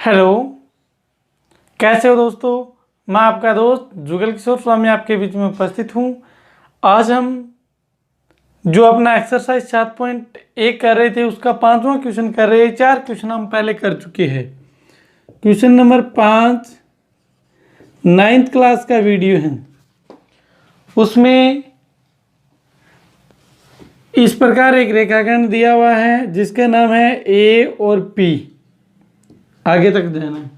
Hello, कैसे हो दोस्तों। मैं आपका दोस्त जुगल किशोर स्वामी आपके बीच में उपस्थित हूँ। आज हम जो अपना एक्सरसाइज 7.1 कर रहे थे उसका 5वां क्वेश्चन कर रहे हैं। 4 क्वेश्चन हम पहले कर चुके हैं। क्वेश्चन नंबर 5 9th क्लास का वीडियो है। उसमें इस प्रकार एक रेखाखंड दिया हुआ है जिसका नाम है ए और पी। आगे तक जाना है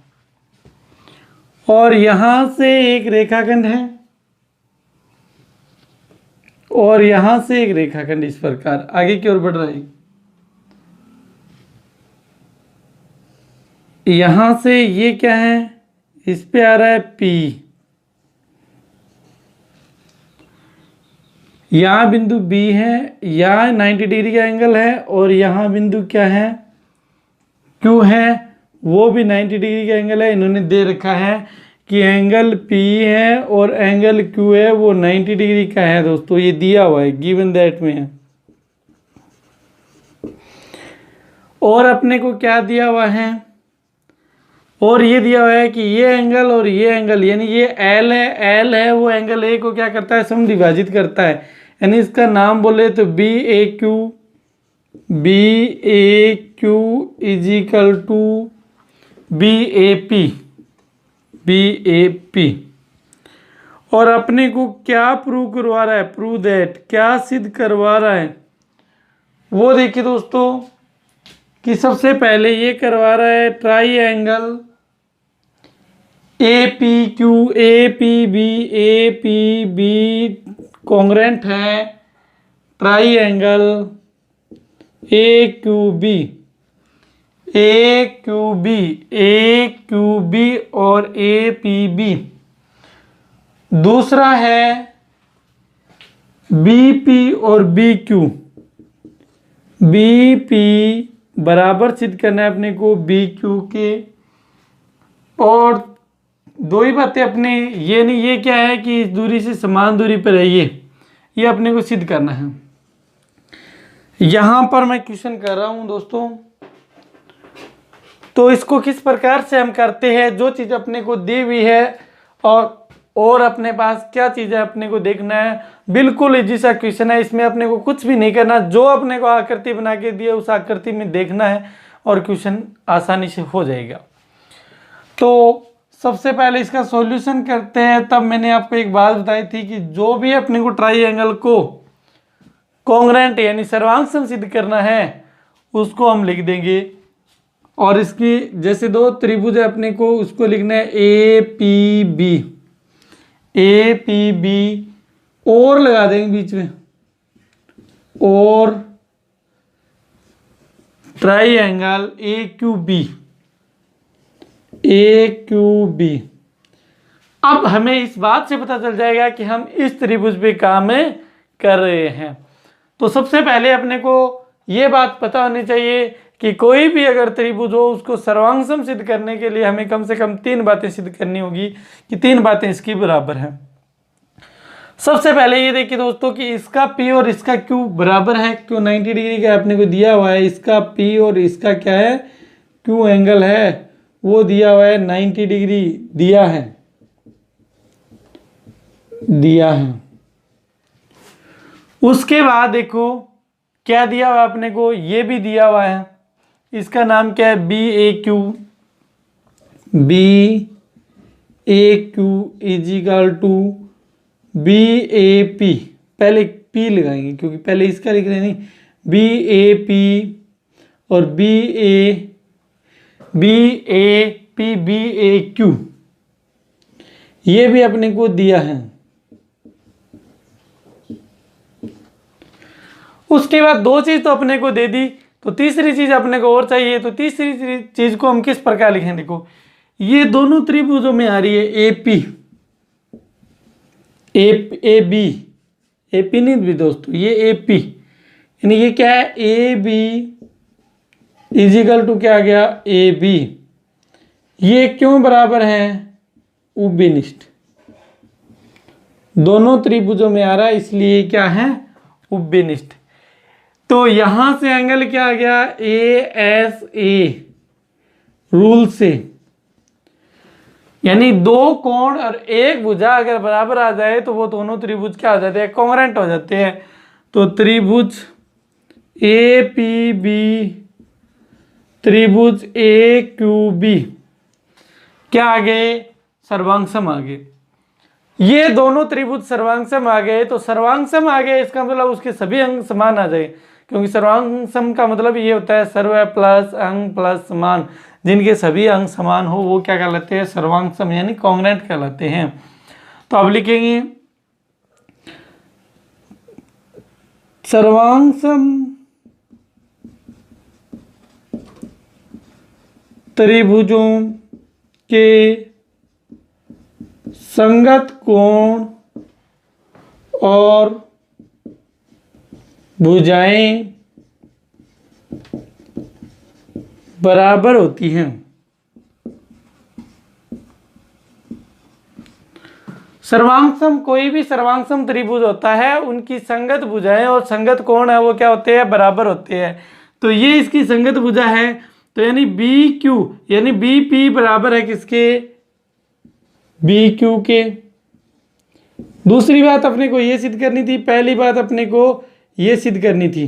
और यहां से एक रेखाखंड है और यहां से एक रेखाखंड इस प्रकार आगे की ओर बढ़ रहा है। यहां से ये क्या है, इस पे आ रहा है P। यहां बिंदु B है, यहां 90 डिग्री का एंगल है और यहां बिंदु क्या है, Q है, वो भी 90 डिग्री का एंगल है। इन्होंने दे रखा है कि एंगल P है और एंगल Q है वो 90 डिग्री का है। दोस्तों ये दिया हुआ है, गिवन दैट में है। और अपने को क्या दिया हुआ है, और ये दिया हुआ है कि ये एंगल और ये एंगल यानी ये L है, L है वो एंगल A को क्या करता है, समद्विभाजित करता है। यानी इसका नाम बोले तो BAQ is equal to BAP। और अपने को क्या प्रूव करवा रहा है, प्रूव दैट, क्या सिद्ध करवा रहा है वो देखिए दोस्तों कि सबसे पहले ये करवा रहा है ट्राई एंगल APB कॉन्ग्रेंट है ट्राई एंगल AQB और APB। दूसरा है BP और BP बराबर सिद्ध करना है अपने को BQ के। और दो ही बातें अपने, ये नहीं, ये क्या है कि इस दूरी से समान दूरी पर है, ये अपने को सिद्ध करना है। यहां पर मैं क्वेश्चन कर रहा हूं दोस्तों, तो इसको किस प्रकार से हम करते हैं, जो चीज अपने को दी हुई है और अपने पास क्या चीज है अपने को देखना है। बिल्कुल इजी सा क्वेश्चन है, इसमें अपने को कुछ भी नहीं करना, जो अपने को आकृति बना के दिए उस आकृति में देखना है और क्वेश्चन आसानी से हो जाएगा। तो सबसे पहले इसका सॉल्यूशन करते हैं। तब मैंने आपको एक बात बताई थी कि जो भी अपने को ट्राइएंगल को कॉन्ग्रेंट यानी सर्वांग सिद्ध करना है उसको हम लिख देंगे। और इसकी जैसे दो त्रिभुज है अपने को उसको लिखना है APB और लगा देंगे बीच में, और ट्राइएंगल AQB। अब हमें इस बात से पता चल जाएगा कि हम इस त्रिभुज पे काम कर रहे हैं। तो सबसे पहले अपने को ये बात पता होनी चाहिए कि कोई भी अगर त्रिभुज हो उसको सर्वांग सिद्ध करने के लिए हमें कम से कम 3 बातें सिद्ध करनी होगी कि 3 बातें इसकी बराबर हैं। सबसे पहले ये देखिए दोस्तों कि इसका P और इसका Q बराबर है। Q 90 डिग्री का अपने को दिया हुआ है, इसका P और इसका क्या है, Q एंगल है वो दिया हुआ है 90 डिग्री दिया है। उसके बाद देखो क्या दिया हुआ अपने को, ये भी दिया हुआ है, इसका नाम क्या है BAQ is equal to BAP। पहले P लगाएंगे क्योंकि पहले इसका लिख रहे नहीं, BAP और BAQ ये भी अपने को दिया है। उसके बाद 2 चीज तो अपने को दे दी, तो तीसरी चीज अपने को और चाहिए। तो तीसरी चीज को हम किस प्रकार लिखें, देखो ये दोनों त्रिभुजों में आ रही है AP नहीं भी दोस्तों, ये AP यानी ये क्या है AB इज इक्वल टू क्या आ गया AB। ये क्यों बराबर है, उभयनिष्ठ, दोनों त्रिभुजों में आ रहा है इसलिए क्या है, उभयनिष्ठ। तो यहां से एंगल क्या आ गया, ASA रूल से यानी दो कोण और एक भुजा अगर बराबर आ जाए तो वो दोनों त्रिभुज क्या हो जाते हैं, कॉन्ग्रुएंट हो जाते हैं। तो त्रिभुज ए पी बी, त्रिभुज ए क्यू बी क्या आ गए, सर्वांगसम आ गए। ये दोनों त्रिभुज सर्वांगसम आ गए, तो सर्वांगसम आ गए इसका मतलब उसके सभी अंग समान आ जाए, क्योंकि सर्वांगसम का मतलब ये होता है सर्व प्लस अंग प्लस समान, जिनके सभी अंग समान हो वो क्या कहलाते हैं, सर्वांगसम यानी कॉन्ग्रुएंट कहलाते हैं। तो अब लिखेंगे सर्वांगसम त्रिभुजों के संगत कोण और भुजाएं बराबर होती हैं। सर्वांगसम कोई भी सर्वांगसम त्रिभुज होता है, उनकी संगत भुजाएं और संगत कोण है वो क्या होते हैं, बराबर होते हैं। तो ये इसकी संगत भुजा है, तो यानी बी क्यू यानी बी पी बराबर है किसके, बी क्यू के। दूसरी बात अपने को ये सिद्ध करनी थी, पहली बात अपने को ये सिद्ध करनी थी,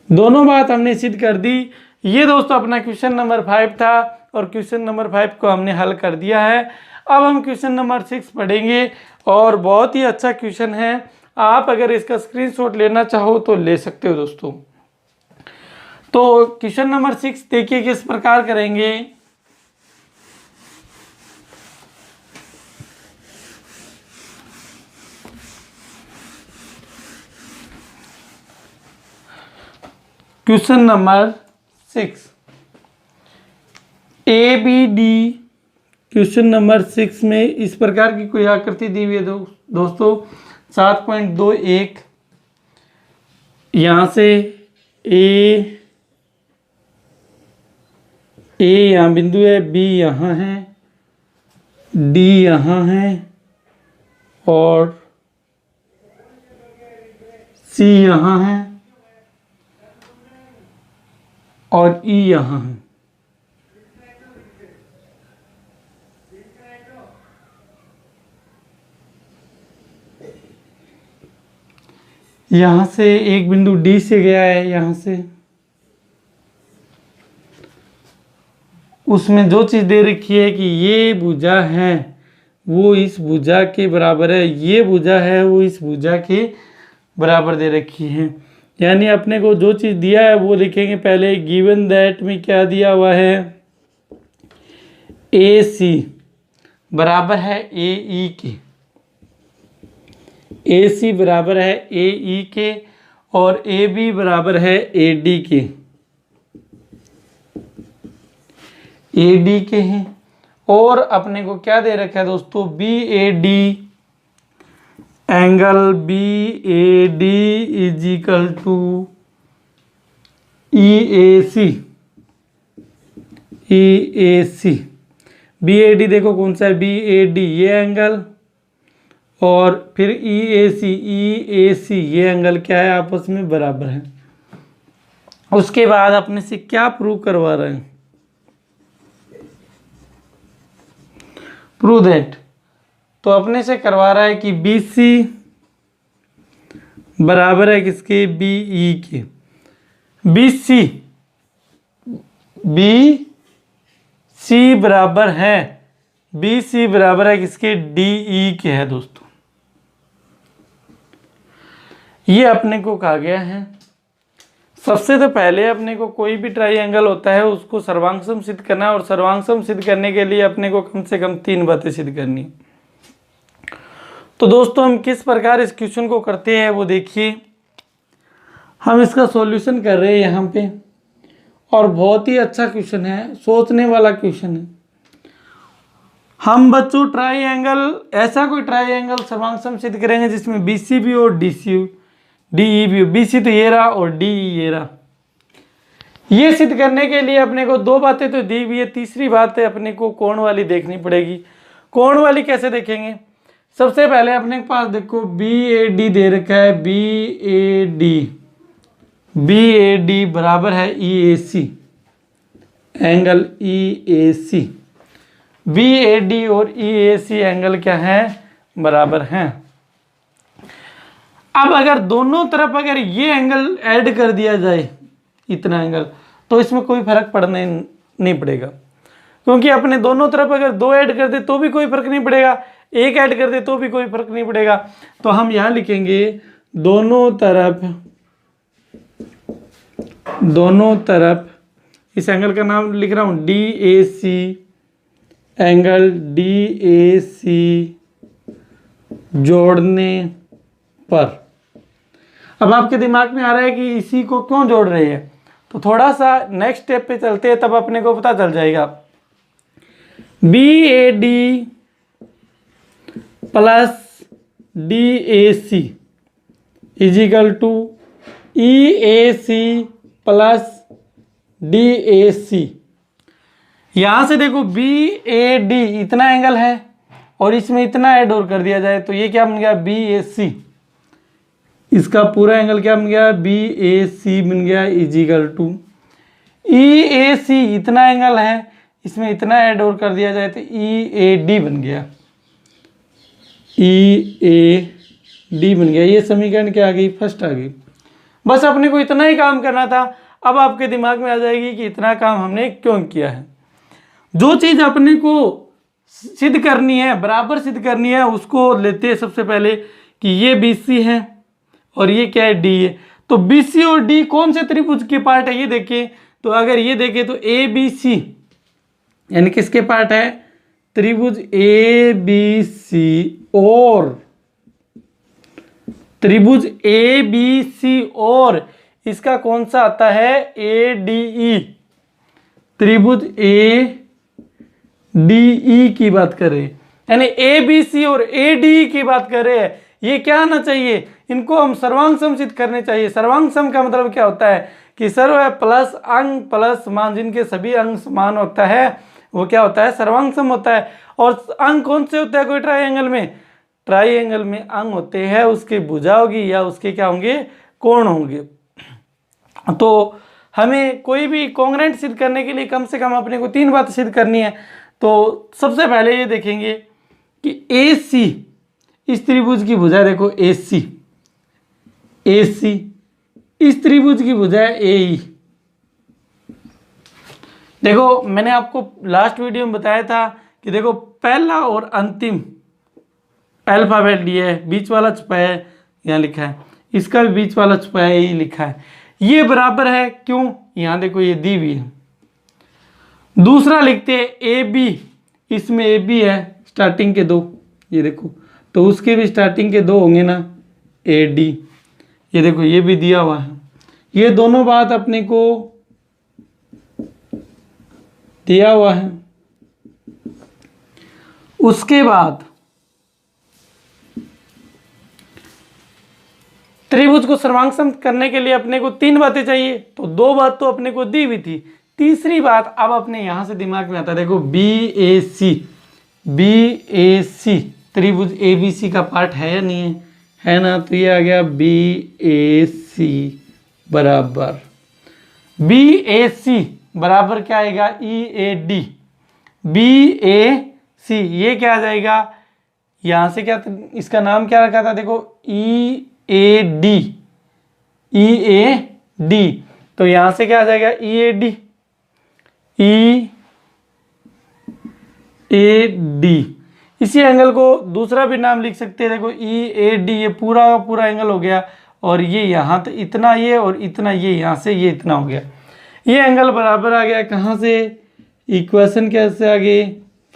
दोनों बात हमने सिद्ध कर दी। ये दोस्तों अपना क्वेश्चन नंबर 5 था और क्वेश्चन नंबर 5 को हमने हल कर दिया है। अब हम क्वेश्चन नंबर 6 पढ़ेंगे और बहुत ही अच्छा क्वेश्चन है, आप अगर इसका स्क्रीनशॉट लेना चाहो तो ले सकते हो दोस्तों। तो क्वेश्चन नंबर 6 देखिए किस प्रकार करेंगे। Question number 6 A B D, question number 6 में इस प्रकार की कोई आकृति दी हुई है दोस्तों 7.21, यहाँ से ए यहाँ बिंदु है, बी यहाँ है, डी यहाँ है और सी यहाँ है और ई यहाँ है। यहाँ से एक बिंदु डी से गया है, यहाँ से उसमें जो चीज़ दे रखी है कि ये भुजा है वो इस भुजा के बराबर है, ये भुजा है वो इस भुजा के बराबर दे रखी है। यानी अपने को जो चीज़ दिया है वो लिखेंगे पहले, गिवन दैट में क्या दिया हुआ है, ए सी बराबर है ए ई के, ए सी बराबर है ए ई के और ए बी बराबर है ए डी के, ए डी के हैं। और अपने को क्या दे रखा है दोस्तों, B A D, angle B A D is equal to E A C, E A C. B A D देखो कौन सा है, बी ए डी ये एंगल और फिर ई ए सी ये एंगल क्या है, आपस में बराबर है। उसके बाद अपने से क्या प्रूव करवा रहे हैं, प्रूव दैट, तो अपने से करवा रहा है कि बी सी बराबर है किसके, बी ई के। बी सी बराबर है, बी सी बराबर है किसके, डी ई के है दोस्तों। ये अपने को कहा गया है। सबसे तो पहले अपने को कोई भी ट्राइंगल होता है उसको सर्वांगसम सिद्ध करना है और सर्वांगसम सिद्ध करने के लिए अपने को कम से कम 3 बातें सिद्ध करनी। तो दोस्तों हम किस प्रकार इस क्वेश्चन को करते हैं वो देखिए। हम इसका सॉल्यूशन कर रहे हैं यहाँ पे और बहुत ही अच्छा क्वेश्चन है, सोचने वाला क्वेश्चन है। हम बच्चों ट्राइंगल, ऐसा कोई ट्राइंगल सर्वांगसम सिद्ध करेंगे जिसमें बी सी भी और डी ई भी हो। बी सी तो ये रहा और डी ई ये रहा। ये सिद्ध करने के लिए अपने को 2 बातें तो दी हुई है, तीसरी बात है अपने को कोण वाली देखनी पड़ेगी। कोण वाली कैसे देखेंगे, सबसे पहले अपने के पास देखो बी ए डी दे रखा है, बी ए डी बराबर है ई A C, angle E A C. BAD और EAC एंगल क्या है, बराबर हैं। अब अगर दोनों तरफ अगर ये एंगल ऐड कर दिया जाए इतना एंगल, तो इसमें कोई फर्क पड़ने नहीं पड़ेगा, क्योंकि अपने दोनों तरफ अगर 2 ऐड कर दे तो भी कोई फर्क नहीं पड़ेगा, 1 ऐड कर दे तो भी कोई फर्क नहीं पड़ेगा। तो हम यहां लिखेंगे दोनों तरफ इस एंगल का नाम लिख रहा हूं DAC, एंगल DAC जोड़ने पर। अब आपके दिमाग में आ रहा है कि इसी को क्यों जोड़ रहे हैं, तो थोड़ा सा नेक्स्ट स्टेप पे चलते हैं, तब अपने को पता चल जाएगा। BAD plus DAC is equal to EAC plus DAC। यहां से देखो BAD इतना एंगल है और इसमें इतना ऐड और कर दिया जाए तो ये क्या बन गया, BAC। इसका पूरा एंगल क्या बन गया, BAC बन गया इजिकल टू EAC इतना एंगल है, इसमें इतना ऐड और कर दिया जाए तो EAD बन गया, EAD बन गया। ये समीकरण क्या आ गई, फर्स्ट आ गई। बस अपने को इतना ही काम करना था। अब आपके दिमाग में आ जाएगी कि इतना काम हमने क्यों किया है। जो चीज़ अपने को सिद्ध करनी है, बराबर सिद्ध करनी है, उसको लेते हैं सबसे पहले कि ये BC है और ये क्या है, D है। तो BC और D कौन से त्रिभुज के पार्ट है ये देखिए। तो अगर ये देखें तो ABC यानी किसके पार्ट है, त्रिभुज ABC और त्रिभुज ABC और इसका कौन सा आता है, ADE। त्रिभुज ADE की बात कर रहे हैं, यानी ABC और ADE की बात कर रहे हैं। ये क्या आना चाहिए, इनको हम सर्वांग सम सिद्ध करने चाहिए। सर्वांग सम का मतलब क्या होता है कि सर्व प्लस अंग प्लस मान, जिनके सभी अंग समान होता है वो क्या होता है, सर्वांग सम होता है। और अंग कौन से होता है कोई ट्राइंगल में, ट्राइंगल में अंग होते हैं उसके भुजा होगी या उसके क्या होंगे, कोण होंगे। तो हमें कोई भी कॉन्ग्रेंट सिद्ध करने के लिए कम से कम अपने को 3 बात सिद्ध करनी है। तो सबसे पहले ये देखेंगे कि AC इस त्रिभुज की भुजा देखो AC इस त्रिभुज की भुजा है AE। देखो मैंने आपको लास्ट वीडियो में बताया था कि देखो पहला और अंतिम अल्फाबेट दिया है, बीच वाला छुपाया है, यहाँ लिखा है, इसका भी बीच वाला छुपाया है, यही लिखा है। ये बराबर है, क्यों, यहाँ देखो ये दी भी है। दूसरा लिखते हैं AB, इसमें AB है स्टार्टिंग के 2, ये देखो, तो उसके भी स्टार्टिंग के 2 होंगे ना, AD। ये देखो ये भी दिया हुआ है। ये दोनों बात अपने को दिया हुआ है। उसके बाद त्रिभुज को सर्वांग करने के लिए अपने को 3 बातें चाहिए, तो 2 बात तो अपने को दी हुई थी। तीसरी बात अब अपने यहां से दिमाग में आता है, देखो BAC त्रिभुज ABC का पार्ट है या नहीं है, है ना, तो ये आ गया BAC बराबर, BAC बराबर क्या आएगा, EAD। BAC ये क्या आ जाएगा, यहां से क्या, इसका नाम क्या रखा था, देखो EAD, तो यहां से क्या आ जाएगा, EAD। इसी एंगल को दूसरा भी नाम लिख सकते हैं, देखो EAD, ये पूरा पूरा एंगल हो गया, और ये यहाँ तो इतना ये और इतना ये, यहाँ से ये इतना हो गया, ये एंगल बराबर आ गया। कहाँ से, इक्वेशन कैसे आ गई,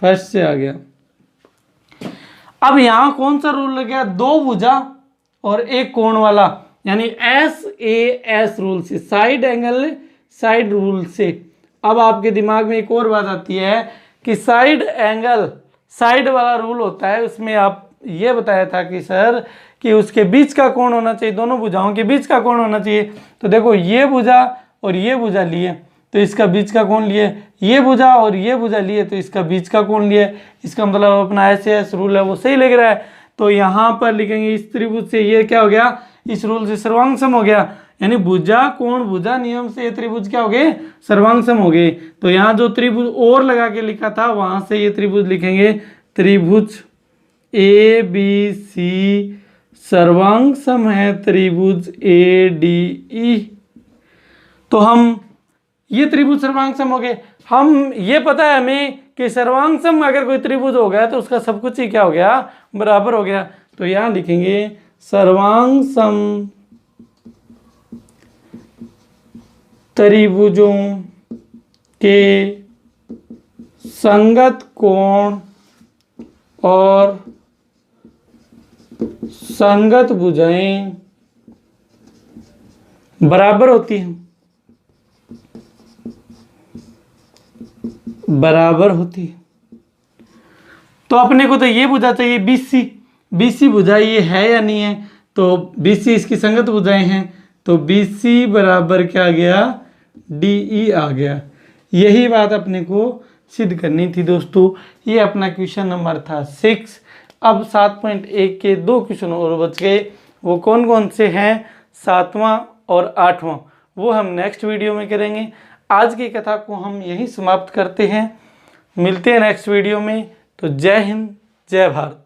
फर्स्ट से आ गया। अब यहाँ कौन सा रूल लग गया, 2 भुजा और एक कोण वाला, यानी SAS रूल से, साइड एंगल साइड रूल से। अब आपके दिमाग में एक और बात आती है कि साइड एंगल साइड वाला रूल होता है, उसमें आप ये बताया था कि सर कि उसके बीच का कोण होना चाहिए, दोनों भुजाओं के बीच का कोण होना चाहिए। तो देखो ये भुजा और ये भुजा लिए तो इसका बीच का कोण लिए, ये भुजा और ये भुजा लिए तो इसका बीच का कोण लिए। इसका मतलब अपना SAS रूल है वो सही लग रहा है। तो यहाँ पर लिखेंगे इस त्रिभुज से ये क्या हो गया, इस रूल से सर्वांग सम हो गया। यानी भुजा कोण भुजा नियम से ये त्रिभुज क्या हो गए, सर्वांग सम हो गए। तो यहाँ जो त्रिभुज और लगा के लिखा था वहां से ये त्रिभुज लिखेंगे, त्रिभुज ए बी सी सर्वांग सम है त्रिभुज ए डी ई। तो हम ये त्रिभुज सर्वांग सम हो गए। हम ये पता है हमें कि सर्वांग सम अगर कोई त्रिभुज हो गया तो उसका सब कुछ ही क्या हो गया, बराबर हो गया। तो यहां लिखेंगे सर्वांग सम त्रिभुजों के संगत कोण और संगत भुजाएं बराबर होती हैं, बराबर होती है। तो अपने को तो ये भुजा चाहिए BC, BC भुजा ये है या नहीं है, तो BC इसकी संगत भुजाएं हैं, तो BC बराबर क्या आ गया, DE आ गया। यही बात अपने को सिद्ध करनी थी दोस्तों। ये अपना क्वेश्चन नंबर था 6। अब 7.1 के 2 क्वेश्चन और बच गए, वो कौन कौन से हैं, 7वां और 8वां, वो हम नेक्स्ट वीडियो में करेंगे। आज की कथा को हम यहीं समाप्त करते हैं, मिलते हैं नेक्स्ट वीडियो में। तो जय हिंद, जय भारत।